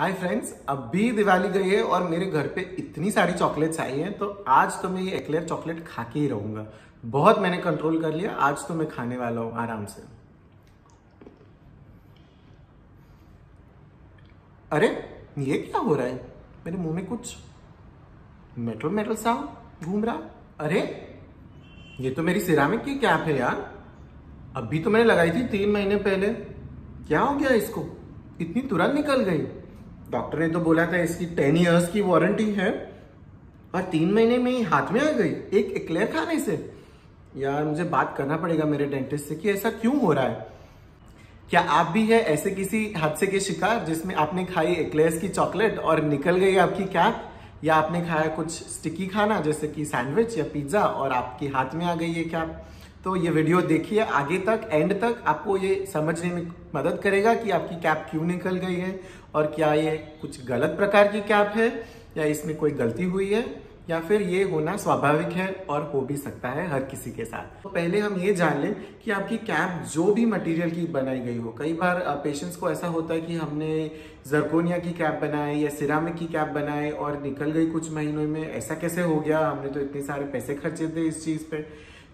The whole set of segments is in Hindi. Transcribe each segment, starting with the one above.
हाय फ्रेंड्स, अभी दिवाली गई है और मेरे घर पे इतनी सारी चॉकलेट्स आई हैं, तो आज तो मैं ये एक्लेयर चॉकलेट खा के ही रहूंगा। बहुत मैंने कंट्रोल कर लिया, आज तो मैं खाने वाला हूं आराम से। अरे ये क्या हो रहा है? मेरे मुंह में कुछ मेटल मेटल सा घूम रहा। अरे ये तो मेरी सिरामिक की कैप है यार। अभी तो मैंने लगाई थी 3 महीने पहले। क्या हो गया इसको? इतनी तुरंत निकल गई। डॉक्टर ने तो बोला था इसकी 10 इयर्स की वारंटी है और 3 महीने में ही हाथ में आ गई एक एक्लेयर खाने से। यार मुझे बात करना पड़ेगा मेरे डेंटिस्ट से कि ऐसा क्यों हो रहा है। क्या आप भी है ऐसे किसी हादसे के शिकार जिसमें आपने खाई एक्लेयर्स की चॉकलेट और निकल गई आपकी कैप, या आपने खाया कुछ स्टिकी खाना जैसे कि सैंडविच या पिज्जा और आपके हाथ में आ गई ये कैप? तो ये वीडियो देखिए आगे तक, एंड तक। आपको ये समझने में मदद करेगा कि आपकी कैप क्यों निकल गई है और क्या ये कुछ गलत प्रकार की कैप है या इसमें कोई गलती हुई है या फिर ये होना स्वाभाविक है और हो भी सकता है हर किसी के साथ। तो पहले हम ये जान लें कि आपकी कैप जो भी मटेरियल की बनाई गई हो, कई बार पेशेंट्स को ऐसा होता है कि हमने जरकोनिया की कैप बनाई या सिरामिक की कैप बनाई और निकल गई कुछ महीनों में। ऐसा कैसे हो गया? हमने तो इतने सारे पैसे खर्चे थे इस चीज पे।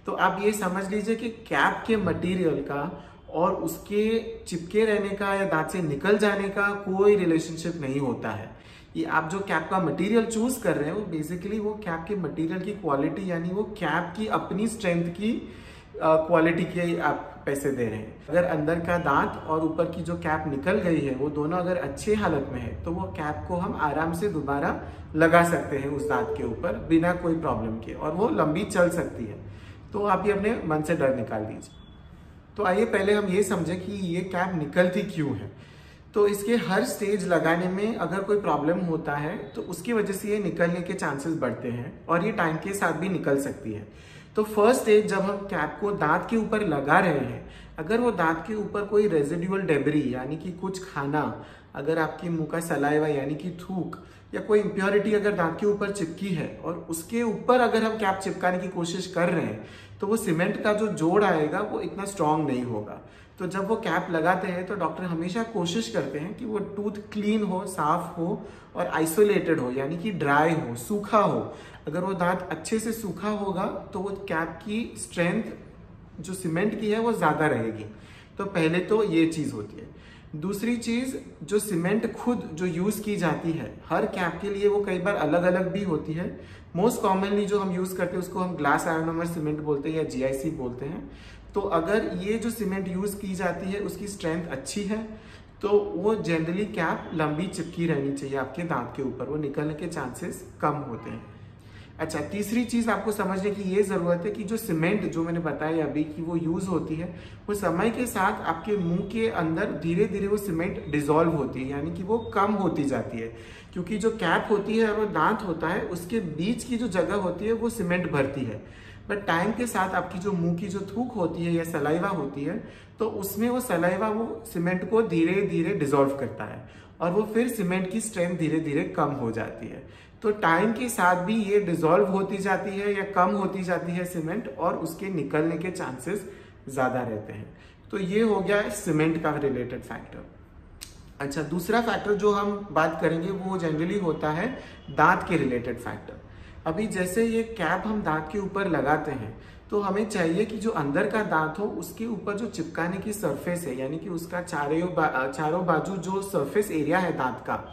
तो आप ये समझ लीजिए कि कैप के मटेरियल का और उसके चिपके रहने का या दांत से निकल जाने का कोई रिलेशनशिप नहीं होता है। ये आप जो कैप का मटेरियल चूज कर रहे हैं वो बेसिकली वो कैप के मटेरियल की क्वालिटी, यानी वो कैप की अपनी स्ट्रेंथ की क्वालिटी के आप पैसे दे रहे हैं। अगर अंदर का दांत और ऊपर की जो कैप निकल गई है वो दोनों अगर अच्छे हालत में है तो वो कैप को हम आराम से दोबारा लगा सकते हैं उस दांत के ऊपर बिना कोई प्रॉब्लम के, और वो लंबी चल सकती है। तो आप ये अपने मन से डर निकाल दीजिए। तो आइए पहले हम ये समझें कि ये कैप निकलती क्यों है। तो इसके हर स्टेज लगाने में अगर कोई प्रॉब्लम होता है तो उसकी वजह से ये निकलने के चांसेस बढ़ते हैं और ये टाइम के साथ भी निकल सकती है। तो फर्स्ट स्टेज जब हम कैप को दांत के ऊपर लगा रहे हैं, अगर वो दांत के ऊपर कोई रेजिडुअल डेब्री यानी कि कुछ खाना, अगर आपके मुंह का सलाइवा यानी कि थूक या कोई इम्प्योरिटी अगर दांत के ऊपर चिपकी है और उसके ऊपर अगर हम कैप चिपकाने की कोशिश कर रहे हैं तो वो सीमेंट का जो जोड़ आएगा वो इतना स्ट्रांग नहीं होगा। तो जब वो कैप लगाते हैं तो डॉक्टर हमेशा कोशिश करते हैं कि वो टूथ क्लीन हो, साफ हो और आइसोलेटेड हो, यानी कि ड्राई हो, सूखा हो। अगर वो दांत अच्छे से सूखा होगा तो वो कैप की स्ट्रेंथ जो सीमेंट की है वो ज्यादा रहेगी। तो पहले तो ये चीज होती है। दूसरी चीज, जो सीमेंट खुद जो यूज की जाती है हर कैप के लिए वो कई बार अलग अलग भी होती है। मोस्ट कॉमनली जो हम यूज करते हैं उसको हम ग्लास आयोनोमर सीमेंट बोलते हैं या GIC बोलते हैं। तो अगर ये जो सीमेंट यूज की जाती है उसकी स्ट्रेंथ अच्छी है तो वो जनरली कैप लंबी चिपकी रहनी चाहिए आपके दांत के ऊपर, वो निकलने के चांसेस कम होते हैं। अच्छा, तीसरी चीज आपको समझने की ये जरूरत है कि जो सीमेंट जो मैंने बताया अभी कि वो यूज होती है, वो समय के साथ आपके मुंह के अंदर धीरे धीरे वो सीमेंट डिसॉल्व होती है, यानी कि वो कम होती जाती है। क्योंकि जो कैप होती है और वो दांत होता है उसके बीच की जो जगह होती है वो सीमेंट भरती है। बट टाइम के साथ आपकी जो मुंह की जो थूक होती है या सलाइवा होती है तो उसमें वो सलाइवा वो सीमेंट को धीरे धीरे डिसॉल्व करता है और वो फिर सीमेंट की स्ट्रेंथ धीरे धीरे कम हो जाती है। तो टाइम के साथ भी ये डिसॉल्व होती जाती है या कम होती जाती है सीमेंट, और उसके निकलने के चांसेस ज्यादा रहते हैं। तो ये हो गया सीमेंट का रिलेटेड फैक्टर। अच्छा, दूसरा फैक्टर जो हम बात करेंगे वो जनरली होता है दांत के रिलेटेड फैक्टर। अभी जैसे ये कैप हम दांत के ऊपर लगाते हैं तो हमें चाहिए कि जो अंदर का दांत हो उसके ऊपर जो चिपकाने की सरफेस है, यानी कि उसका चारों बाजू जो सरफेस एरिया है दांत का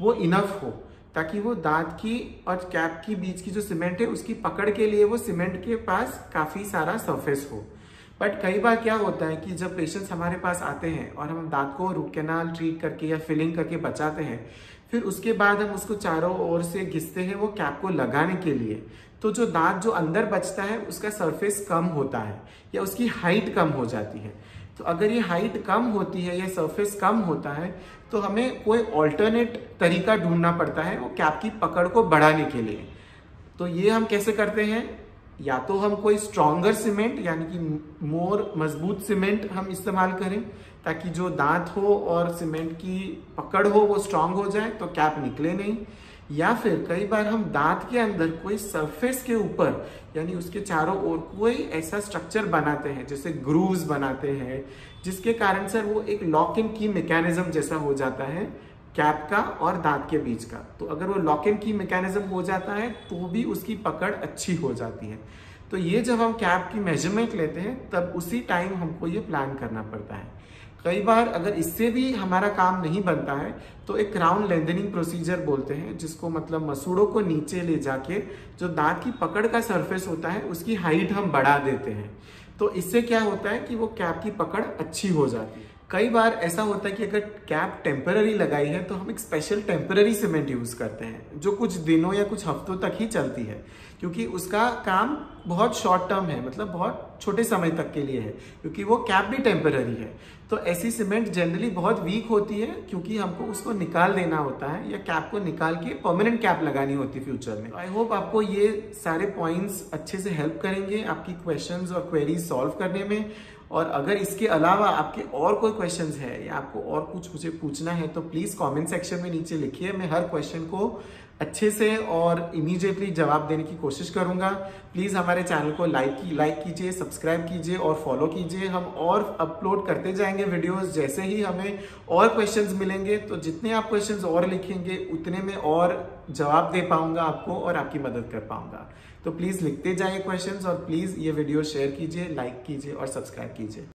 वो इनफ हो, ताकि वो दांत की और कैप की बीच की जो सीमेंट है उसकी पकड़ के लिए वो सीमेंट के पास काफी सारा सरफेस हो। बट कई बार क्या होता है कि जब पेशेंट्स हमारे पास आते हैं और हम दांत को रूट कैनाल ट्रीट करके या फिलिंग करके बचाते हैं, फिर उसके बाद हम उसको चारों ओर से घिसते हैं वो कैप को लगाने के लिए, तो जो दांत जो अंदर बचता है उसका सरफेस कम होता है या उसकी हाइट कम हो जाती है। तो अगर ये हाइट कम होती है या सरफेस कम होता है तो हमें कोई ऑल्टरनेट तरीका ढूंढना पड़ता है वो कैप की पकड़ को बढ़ाने के लिए। तो ये हम कैसे करते हैं? या तो हम कोई स्ट्रॉन्गर सीमेंट यानी कि मोर मजबूत सीमेंट हम इस्तेमाल करें ताकि जो दांत हो और सीमेंट की पकड़ हो वो स्ट्रांग हो जाए तो कैप निकले नहीं। या फिर कई बार हम दांत के अंदर कोई सरफेस के ऊपर यानी उसके चारों ओर कोई ऐसा स्ट्रक्चर बनाते हैं, जैसे ग्रूव्स बनाते हैं, जिसके कारण सर वो एक लॉक एंड की मैकेनिज्म जैसा हो जाता है कैप का और दांत के बीच का। तो अगर वो लॉक इन की मैकेनिज्म हो जाता है तो भी उसकी पकड़ अच्छी हो जाती है। तो ये जब हम कैप की मेजरमेंट लेते हैं तब उसी टाइम हमको ये प्लान करना पड़ता है। कई बार अगर इससे भी हमारा काम नहीं बनता है तो एक क्राउन लेंथनिंग प्रोसीजर बोलते हैं, जिसको मतलब मसूड़ों को नीचे ले जाके जो दांत की पकड़ का सरफेस होता है उसकी हाइट हम बढ़ा देते हैं। तो इससे क्या होता है कि वो कैप की पकड़ अच्छी हो जाती है। कई बार ऐसा होता है कि अगर कैप टेम्पररी लगाई है तो हम एक स्पेशल टेम्पररी सीमेंट यूज करते हैं जो कुछ दिनों या कुछ हफ्तों तक ही चलती है, क्योंकि उसका काम बहुत शॉर्ट टर्म है, मतलब बहुत छोटे समय तक के लिए है, क्योंकि वो कैप भी टेम्पररी है। तो ऐसी सीमेंट जनरली बहुत वीक होती है, क्योंकि हमको उसको निकाल देना होता है या कैप को निकाल के परमानेंट कैप लगानी होती है फ्यूचर में। आई होप आपको ये सारे पॉइंट्स अच्छे से हेल्प करेंगे आपकी क्वेश्चंस और क्वेरीज सॉल्व करने में। और अगर इसके अलावा आपके और कोई क्वेश्चंस है या आपको और कुछ मुझे पूछना है तो प्लीज कमेंट सेक्शन में नीचे लिखिए। मैं हर क्वेश्चन को अच्छे से और इमीडिएटली जवाब देने की कोशिश करूंगा। प्लीज हमारे चैनल को लाइक कीजिए, सब्सक्राइब कीजिए और फॉलो कीजिए। हम और अपलोड करते जाएंगे वीडियोस जैसे ही हमें और क्वेश्चंस मिलेंगे। तो जितने आप क्वेश्चंस और लिखेंगे उतने में और जवाब दे पाऊंगा आपको और आपकी मदद कर पाऊंगा। तो प्लीज लिखते जाइए क्वेश्चंस और प्लीज ये वीडियो शेयर कीजिए, लाइक कीजिए और सब्सक्राइब कीजिए।